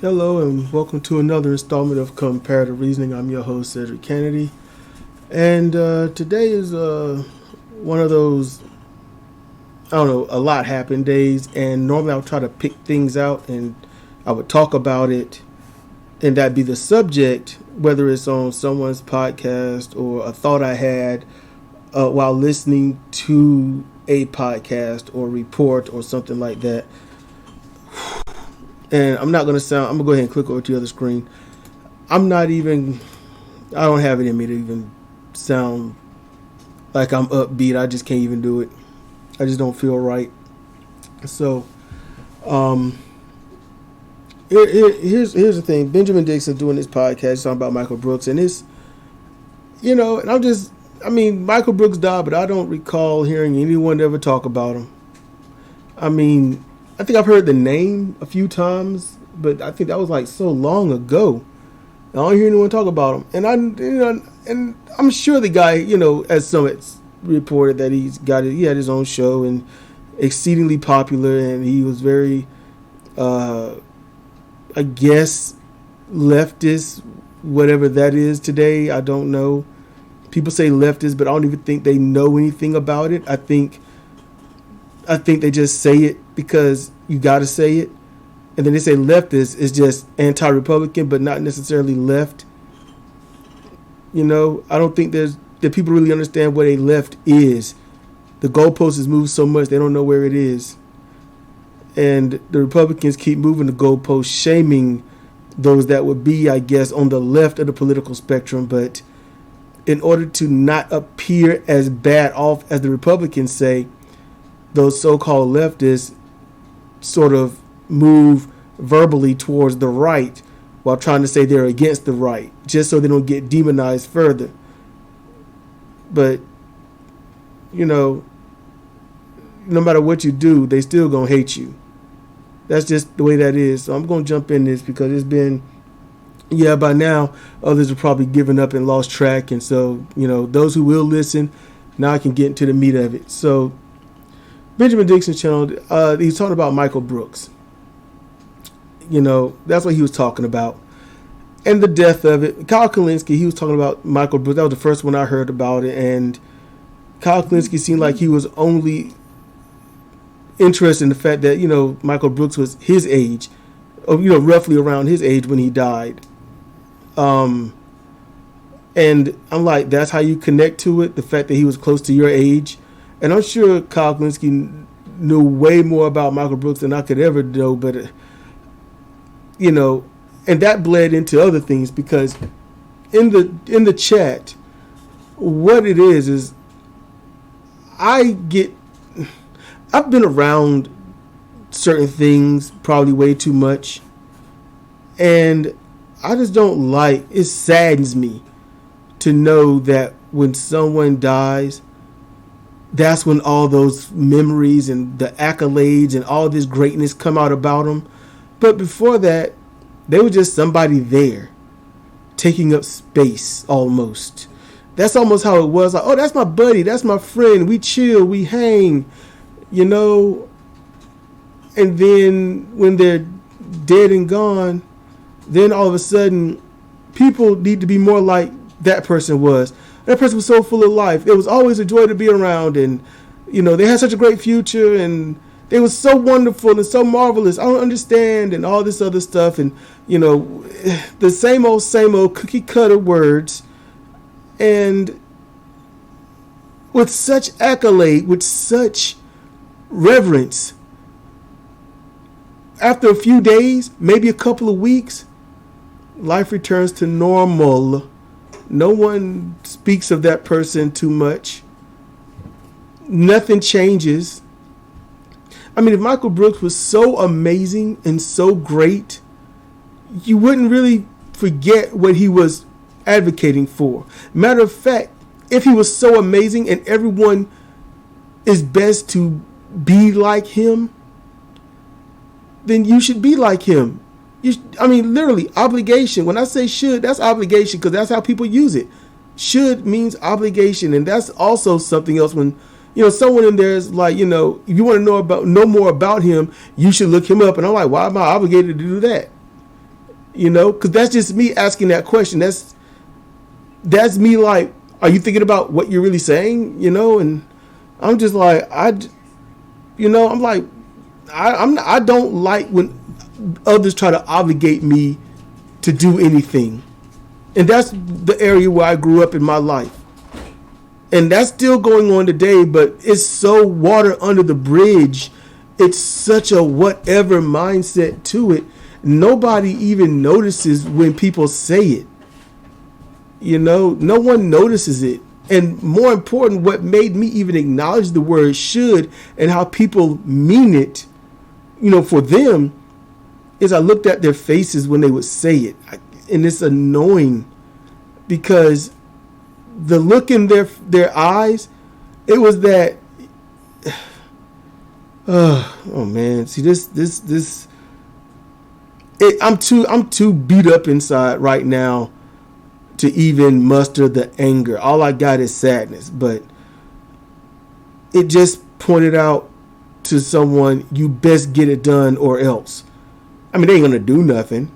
Hello and welcome to another installment of Comparative Reasoning. I'm your host, Cedric Kennedy. And today is one of those, a lot happened days. And normally I would try to pick things out and I would talk about it. And that'd be the subject, whether it's on someone's podcast or a thought I had while listening to a podcast or report or something like that. And I'm going to go ahead and click over to the other screen. I don't have it in me to even sound like I'm upbeat. I just can't even do it. I just don't feel right. So, here's the thing. Benjamin Dixon doing this podcast, he's talking about Michael Brooks. And Michael Brooks died, but I don't recall hearing anyone ever talk about him. I think I've heard the name a few times, but I think that was like so long ago. I don't hear anyone talk about him. And I'm sure the guy, as some reported that he had his own show and exceedingly popular, and he was very, I guess, leftist, whatever that is today. I don't know. People say leftist, but I don't even think they know anything about it. I think they just say it because you got to say it. And then they say leftist is just anti-Republican, but not necessarily left. I don't think that people really understand what a left is. The goalpost has moved so much, they don't know where it is. And the Republicans keep moving the goalpost, shaming those that would be, I guess, on the left of the political spectrum. But in order to not appear as bad off as the Republicans say, those so-called leftists sort of move verbally towards the right while trying to say they're against the right, just so they don't get demonized further. But, no matter what you do, they still gonna hate you. That's just the way that is. So I'm gonna jump in this because it's been, by now others have probably given up and lost track. And so, those who will listen, now I can get into the meat of it. So, Benjamin Dixon's channel, he's talking about Michael Brooks. That's what he was talking about. And the death of it. Kyle Kulinski, he was talking about Michael Brooks. That was the first one I heard about it. And Kyle Kulinski seemed like he was only interested in the fact that, Michael Brooks was his age, or, roughly around his age when he died. And I'm like, that's how you connect to it, the fact that he was close to your age. And I'm sure Kyle Kulinski knew way more about Michael Brooks than I could ever know, but, and that bled into other things because in the chat, what it is I've been around certain things probably way too much, and I just don't it saddens me to know that when someone dies, that's when all those memories and the accolades and all this greatness come out about them. But before that, they were just somebody there, taking up space almost. That's almost how it was. Like, oh, that's my buddy, that's my friend. We chill, we hang, And then when they're dead and gone, then all of a sudden, people need to be more like that person was. That person was so full of life. It was always a joy to be around, and they had such a great future, and they were so wonderful and so marvelous. I don't understand, and all this other stuff, and the same old cookie cutter words, and with such accolade, with such reverence. After a few days, maybe a couple of weeks, life returns to normal. No one speaks of that person too much. Nothing changes. If Michael Brooks was so amazing and so great, you wouldn't really forget what he was advocating for. Matter of fact, if he was so amazing and everyone is best to be like him, then you should be like him. Literally, obligation. When I say should, that's obligation because that's how people use it. Should means obligation, and that's also something else when someone in there is like, if you want to know more about him, you should look him up. And I'm like, why am I obligated to do that? Because that's just me asking that question. That's me like, are you thinking about what you're really saying? And I'm just like, I'm like, I don't like when others try to obligate me to do anything. And that's the area where I grew up in my life. And that's still going on today, but it's so water under the bridge. It's such a whatever mindset to it. Nobody even notices when people say it. No one notices it. And more important, what made me even acknowledge the word should and how people mean it, for them, is I looked at their faces when they would say it. And it's annoying because the look in their eyes, it was that, oh man, see I'm too beat up inside right now to even muster the anger. All I got is sadness, but it just pointed out to someone, you best get it done or else. I mean, they ain't gonna do nothing,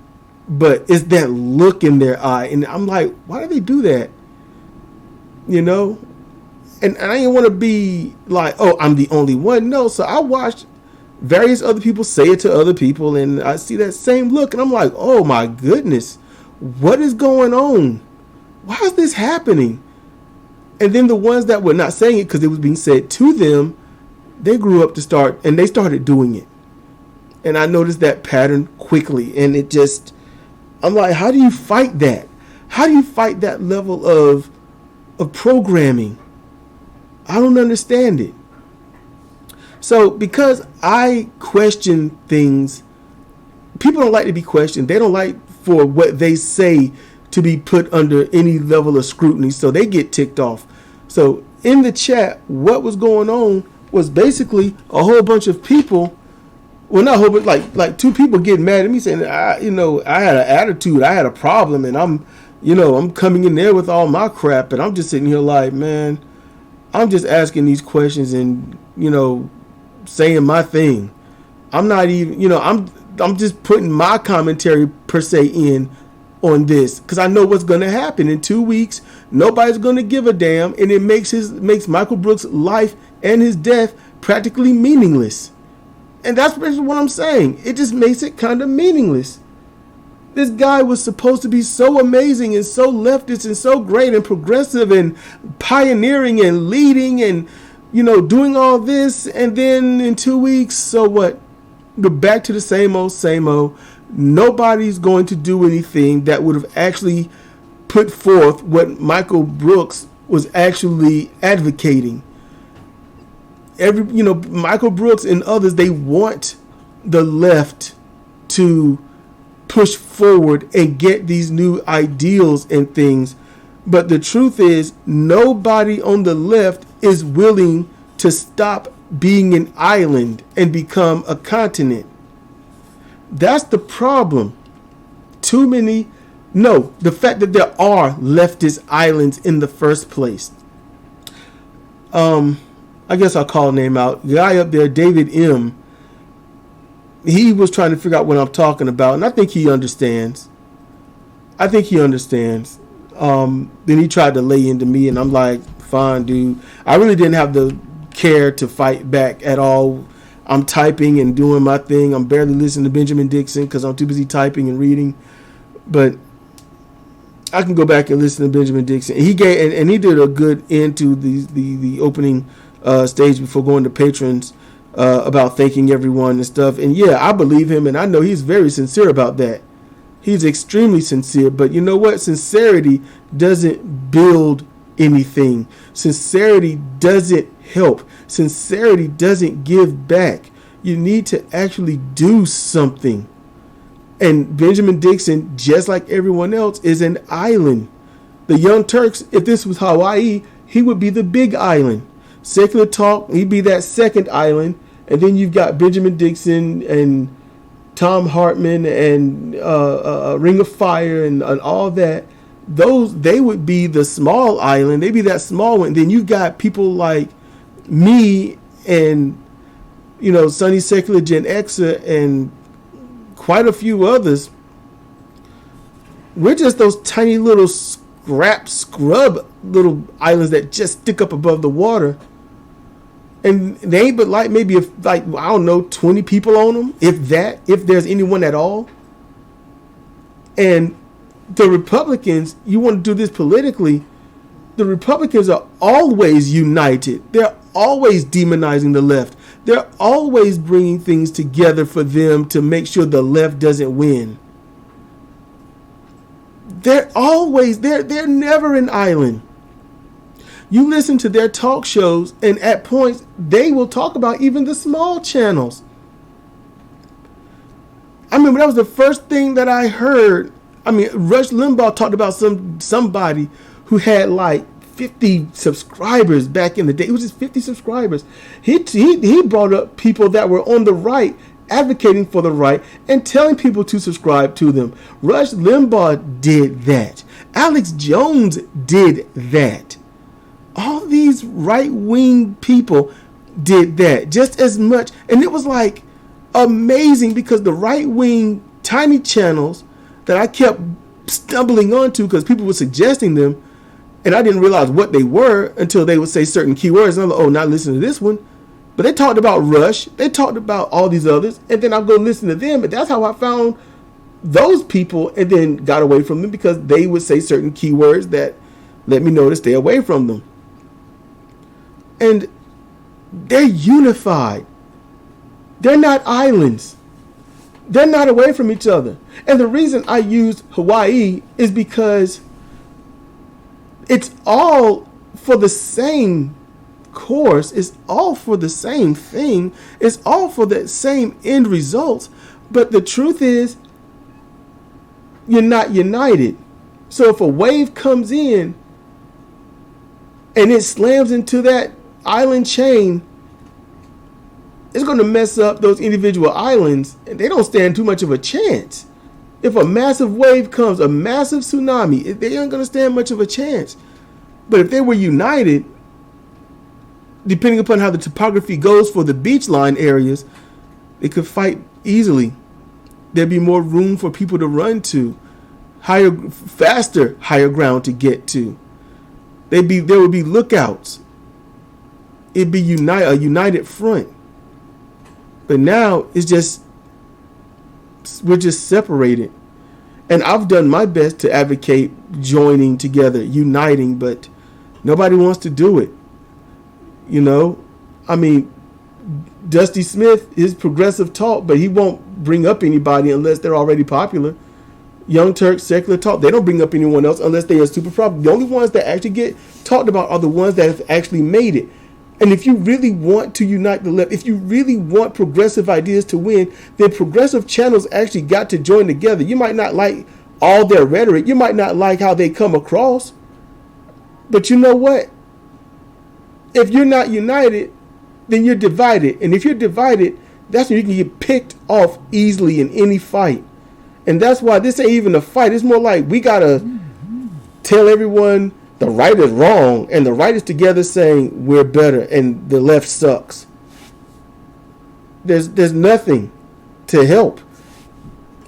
but it's that look in their eye, and I'm like, why do they do that? And I didn't want to be like, oh, I'm the only one. No, so I watched various other people say it to other people, and I see that same look, and I'm like, oh my goodness, what is going on? Why is this happening? And then the ones that were not saying it because it was being said to them, they grew up and they started doing it. And I noticed that pattern quickly, and I'm like, how do you fight that? How do you fight that level of programming? I don't understand it. So because I question things, people don't like to be questioned. They don't like for what they say to be put under any level of scrutiny, so they get ticked off. So in the chat, what was going on was basically a whole bunch of people, well, not a whole bunch, like two people getting mad at me saying, I had an attitude, I had a problem, and I'm coming in there with all my crap, and I'm just sitting here like, man, I'm just asking these questions and, saying my thing. I'm not even, I'm just putting my commentary per se in on this because I know what's going to happen in 2 weeks. Nobody's going to give a damn, and it makes Michael Brooks' life and his death practically meaningless. And that's basically what I'm saying. It just makes it kind of meaningless. This guy was supposed to be so amazing and so leftist and so great and progressive and pioneering and leading and, doing all this. And then in 2 weeks, so what? We're back to the same old, same old. Nobody's going to do anything that would have actually put forth what Michael Brooks was actually advocating. Michael Brooks and others, they want the left to push forward and get these new ideals and things. But the truth is, nobody on the left is willing to stop being an island and become a continent. That's the problem. The fact that there are leftist islands in the first place. I guess I'll call a name out. The guy up there, David M., he was trying to figure out what I'm talking about, and I think he understands. Then he tried to lay into me, and I'm like, fine, dude. I really didn't have the care to fight back at all. I'm typing and doing my thing. I'm barely listening to Benjamin Dixon because I'm too busy typing and reading. But I can go back and listen to Benjamin Dixon. He did a good end to the opening stage before going to patrons about thanking everyone and stuff. And yeah, I believe him, and I know he's very sincere about that. He's extremely sincere. But you know what? Sincerity doesn't build anything. Sincerity doesn't help. Sincerity doesn't give back. You need to actually do something. And Benjamin Dixon, just like everyone else, is an island. The Young Turks, if this was Hawaii, he would be the big island. Secular Talk, he'd be that second island. And then you've got Benjamin Dixon and Tom Hartman and Ring of Fire and all that. They would be the small island. They'd be that small one. Then you've got people like me and, Sunny Secular Gen Xer and quite a few others We're just those tiny little scrub little islands that just stick up above the water. And they ain't but like maybe I don't know, 20 people on them, if there's anyone at all. And the Republicans, you want to do this politically, the Republicans are always united. They're always demonizing the left. They're always bringing things together for them to make sure the left doesn't win. They're never an island. You listen to their talk shows, and at points, they will talk about even the small channels. I remember that was the first thing that I heard. I mean, Rush Limbaugh talked about somebody who had like 50 subscribers back in the day. It was just 50 subscribers. He brought up people that were on the right, advocating for the right and telling people to subscribe to them. Rush Limbaugh did that. Alex Jones did that. All these right-wing people did that just as much. And it was like amazing because the right-wing tiny channels that I kept stumbling onto because people were suggesting them, and I didn't realize what they were until they would say certain keywords. And I'm like, oh, not listen to this one. But they talked about Rush. They talked about all these others. And then I'll go listen to them. But that's how I found those people and then got away from them because they would say certain keywords that let me know to stay away from them. And they're unified. They're not islands. They're not away from each other. And the reason I used Hawaii is because it's all for the same course. It's all for the same thing. It's all for the same end results. But the truth is, you're not united. So if a wave comes in and it slams into that island chain, it's going to mess up those individual islands, and they don't stand too much of a chance. If a massive wave comes, a massive tsunami, they aren't going to stand much of a chance. But if they were united, depending upon how the topography goes for the beach line areas, they could fight easily. There'd be more room for people to run to, higher ground to get to. There would be lookouts. It'd be a united front. But now we're just separated. And I've done my best to advocate joining together, uniting, but nobody wants to do it. You know, I mean, Dusty Smith is progressive talk, but he won't bring up anybody unless they're already popular. Young Turks, secular talk, they don't bring up anyone else unless they are super popular. The only ones that actually get talked about are the ones that have actually made it. And if you really want to unite the left, if you really want progressive ideas to win, then progressive channels actually got to join together. You might not like all their rhetoric. You might not like how they come across. But you know what? If you're not united, then you're divided. And if you're divided, that's when you can get picked off easily in any fight. And that's why this ain't even a fight. It's more like we got to tell everyone the right is wrong, and the right is together saying we're better, and the left sucks. There's nothing to help.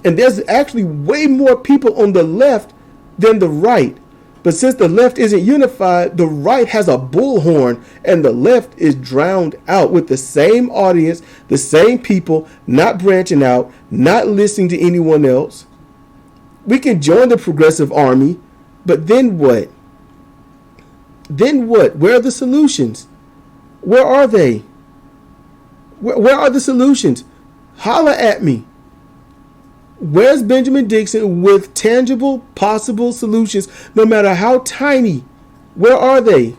And there's actually way more people on the left than the right. But since the left isn't unified, the right has a bullhorn, and the left is drowned out with the same audience, the same people, not branching out, not listening to anyone else. We can join the progressive army, but then what? Then what? Where are the solutions? Where are they? Where are the solutions? Holla at me. Where's Benjamin Dixon with tangible, possible solutions, no matter how tiny? Where are they?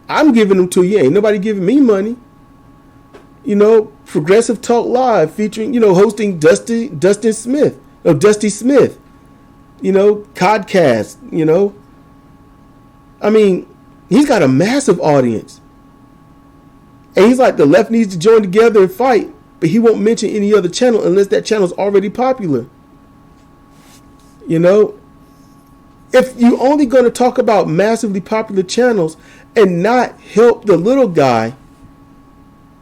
I'm giving them to you. Ain't nobody giving me money. You know, Progressive Talk Live featuring, hosting Dusty Smith. You know, Codcast, I mean, he's got a massive audience. And he's like, the left needs to join together and fight, but he won't mention any other channel unless that channel's already popular. You know, if you're only going to talk about massively popular channels and not help the little guy,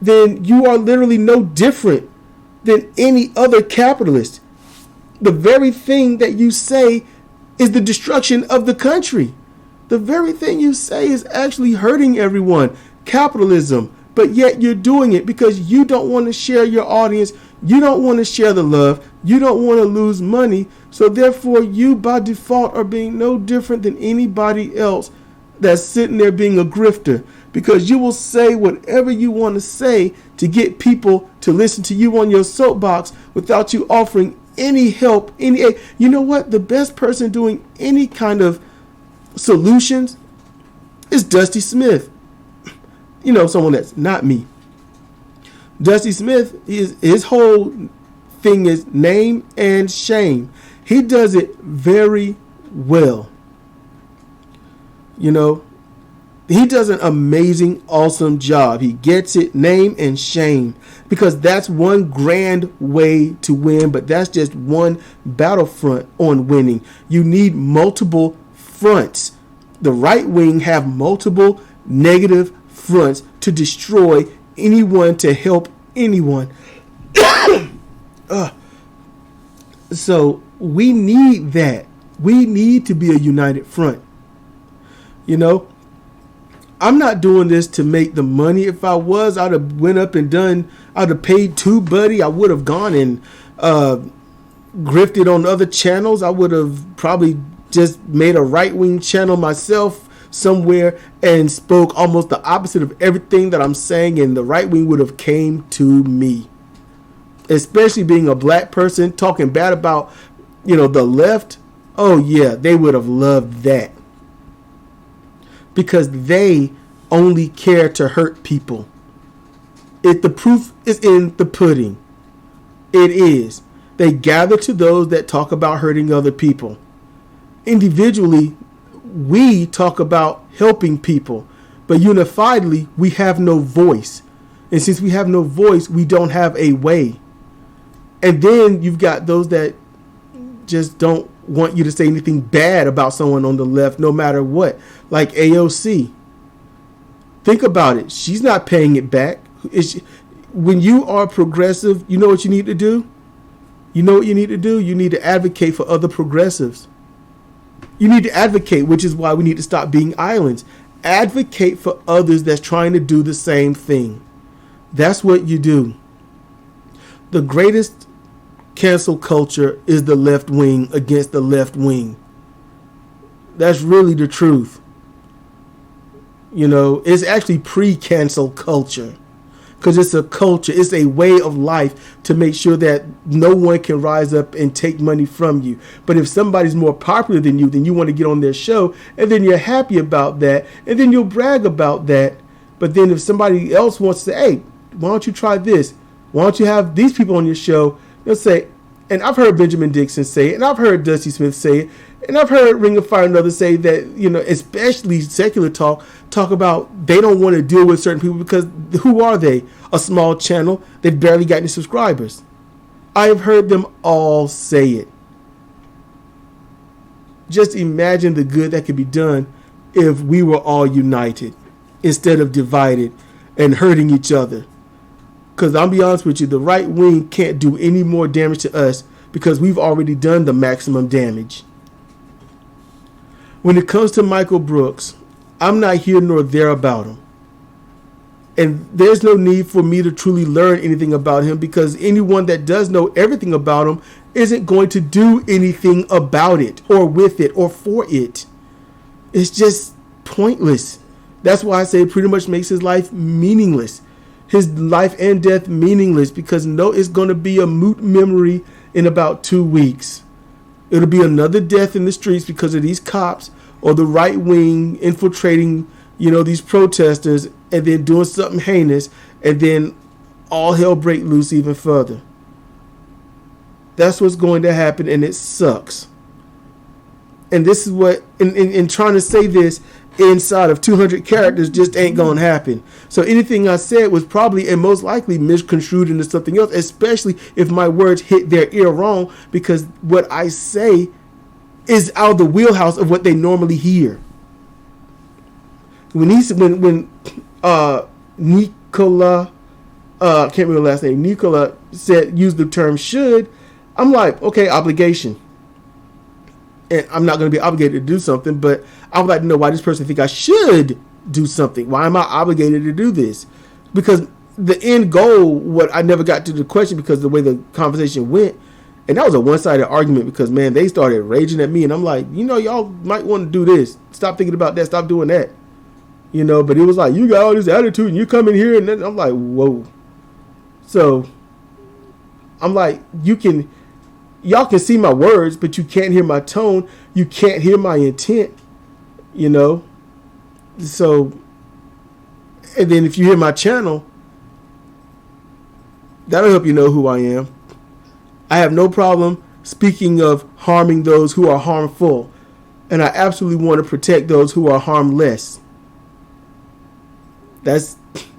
then you are literally no different than any other capitalist. The very thing that you say is the destruction of the country. The very thing you say is actually hurting everyone. Capitalism. But yet you're doing it because you don't want to share your audience. You don't want to share the love. You don't want to lose money. So therefore, you by default are being no different than anybody else that's sitting there being a grifter. Because you will say whatever you want to say to get people to listen to you on your soapbox without you offering any help. You know what? The best person doing any kind of solutions is Dusty Smith. You know, someone that's not me. Dusty Smith, his whole thing is name and shame. He does it very well. You know, he does an amazing, awesome job. He gets it, name and shame, because that's one grand way to win, but that's just one battlefront on winning. You need multiple fronts. The right wing have multiple negative fronts to destroy anyone, to help anyone. So we need that. We need to be a united front. You know, I'm not doing this to make the money. If I was, I'd have went up and done, I'd have paid TubeBuddy. I would have gone and grifted on other channels. I would have probably just made a right-wing channel myself somewhere and spoke almost the opposite of everything that I'm saying, and the right wing would have came to me. Especially being a black person talking bad about, you know, the left. Oh yeah, they would have loved that. Because they only care to hurt people. The proof is in the pudding. It is. They gather to those that talk about hurting other people. Individually, we talk about helping people, but unifiedly, we have no voice. And since we have no voice, we don't have a way. And then you've got those that just don't want you to say anything bad about someone on the left, no matter what, like AOC. Think about it. She's not paying it back. When you are progressive, you know what you need to do? You know what you need to do? You need to advocate for other progressives. You need to advocate, which is why we need to stop being islands. Advocate for others that's trying to do the same thing. That's what you do. The greatest cancel culture is the left wing against the left wing. That's really the truth. You know, it's actually pre-cancel culture. Because it's a culture, it's a way of life to make sure that no one can rise up and take money from you. But if somebody's more popular than you, then you want to get on their show, and then you're happy about that, and then you'll brag about that. But then if somebody else wants to say, hey, why don't you try this? Why don't you have these people on your show? They'll say, and I've heard Benjamin Dixon say it, and I've heard Dusty Smith say it, and I've heard Ring of Fire and others say that, you know, especially secular talk about they don't want to deal with certain people because who are they? A small channel. They've barely got any subscribers. I have heard them all say it. Just imagine the good that could be done if we were all united instead of divided and hurting each other. Because I'll be honest with you, the right wing can't do any more damage to us because we've already done the maximum damage. When it comes to Michael Brooks, I'm not here nor there about him. And there's no need for me to truly learn anything about him because anyone that does know everything about him isn't going to do anything about it or with it or for it. It's just pointless. That's why I say it pretty much makes his life meaningless. His life and death meaningless because it's going to be a moot memory in about 2 weeks. It'll be another death in the streets because of these cops or the right wing infiltrating, you know, these protesters and then doing something heinous, and then all hell break loose even further. That's what's going to happen, and it sucks. And this is what, in trying to say this inside of 200 characters just ain't going to happen. So anything I said was probably and most likely misconstrued into something else, especially if my words hit their ear wrong, because what I say is out of the wheelhouse of what they normally hear. When Nicola, I can't remember the last name, Nicola used the term should, I'm like, okay, obligation. and I'm not going to be obligated to do something, but I would like to know why this person think I should do something. Why am I obligated to do this? Because the end goal, what I never got to the question because the way the conversation went, and that was a one-sided argument because, man, they started raging at me, and I'm like, y'all might want to do this. Stop thinking about that. Stop doing that. But it was like, you got all this attitude, and you come in here, and then I'm like, whoa. So I'm like, y'all can see my words, but you can't hear my tone. You can't hear my intent, So, and then if you hear my channel, that'll help you know who I am. I have no problem speaking of harming those who are harmful, and I absolutely want to protect those who are harmless. That's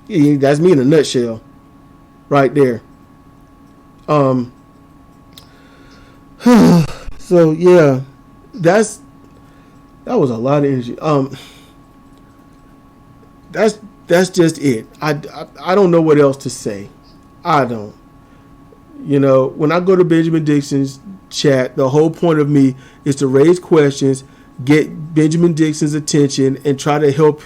me in a nutshell, right there. So yeah, that was a lot of energy. That's just it. I don't know what else to say. I don't. When I go to Benjamin Dixon's chat, the whole point of me is to raise questions, get Benjamin Dixon's attention, and try to help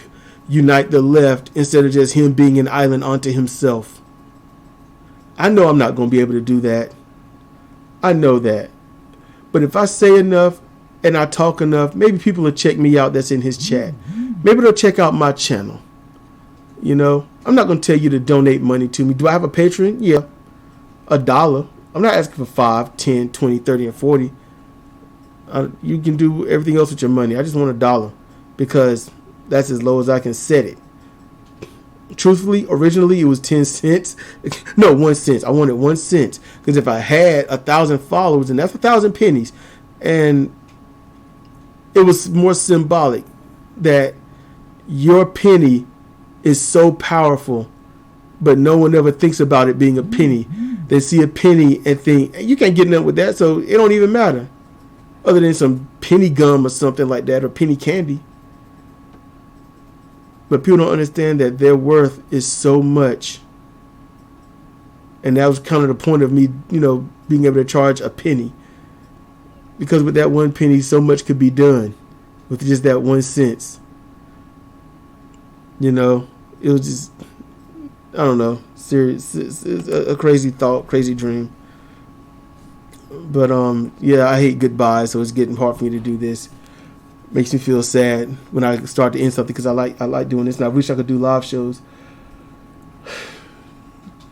unite the left instead of just him being an island unto himself. I know I'm not going to be able to do that. I know that. But if I say enough and I talk enough, maybe people will check me out that's in his chat. Maybe they'll check out my channel. I'm not going to tell you to donate money to me. Do I have a Patreon? Yeah. $1. I'm not asking for 5, 10, 20, 30, and 40. You can do everything else with your money. I just want $1 because that's as low as I can set it. Truthfully, originally it was 10 cents. No, 1 cent. I wanted 1 cent because if I had 1,000 followers, and that's 1,000 pennies, and it was more symbolic that your penny is so powerful, but no one ever thinks about it being a penny. They see a penny and think, you can't get nothing with that, so it don't even matter. Other than some penny gum or something like that, or penny candy. But people don't understand that their worth is so much. And that was kind of the point of me, being able to charge a penny. Because with that 1 penny, so much could be done with just that 1 cent. It was just, I don't know, serious, it's a crazy thought, crazy dream. But yeah, I hate goodbyes, so it's getting hard for me to do this. Makes me feel sad when I start to end something because I like doing this, and I wish I could do live shows.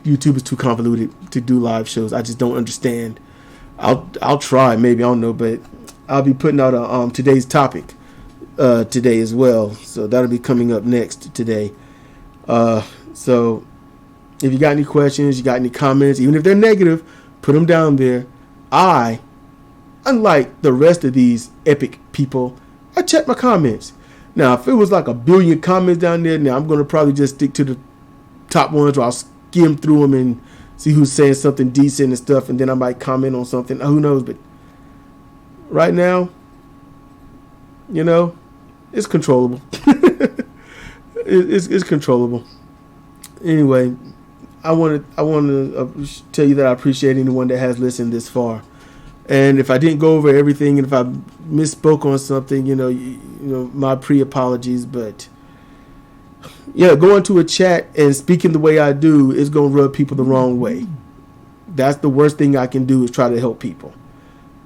YouTube is too convoluted to do live shows. I just don't understand. I'll try, maybe, I don't know, but I'll be putting out a today's topic today as well, so that'll be coming up next today. So if you got any questions, you got any comments, even if they're negative, put them down there. Unlike the rest of these epic people, I check my comments. Now, if it was like 1 billion comments down there, now I'm going to probably just stick to the top ones, or I'll skim through them and see who's saying something decent and stuff, and then I might comment on something. Who knows? But right now, it's controllable. It's controllable. Anyway, I want to tell you that I appreciate anyone that has listened this far. And if I didn't go over everything, and if I misspoke on something, my pre-apologies. But yeah, going to a chat and speaking the way I do is going to rub people the wrong way. That's the worst thing I can do, is try to help people.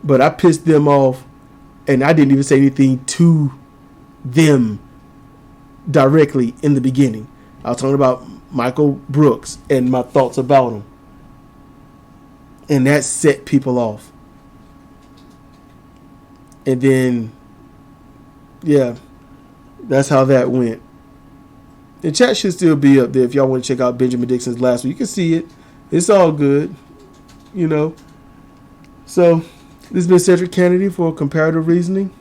But I pissed them off, and I didn't even say anything to them directly in the beginning. I was talking about Michael Brooks and my thoughts about him. And that set people off. And then, yeah, that's how that went. The chat should still be up there if y'all want to check out Benjamin Dixon's last one. You can see it. It's all good, So, this has been Cedric Kennedy for Comparative Reasoning.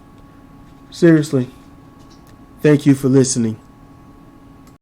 Seriously, thank you for listening.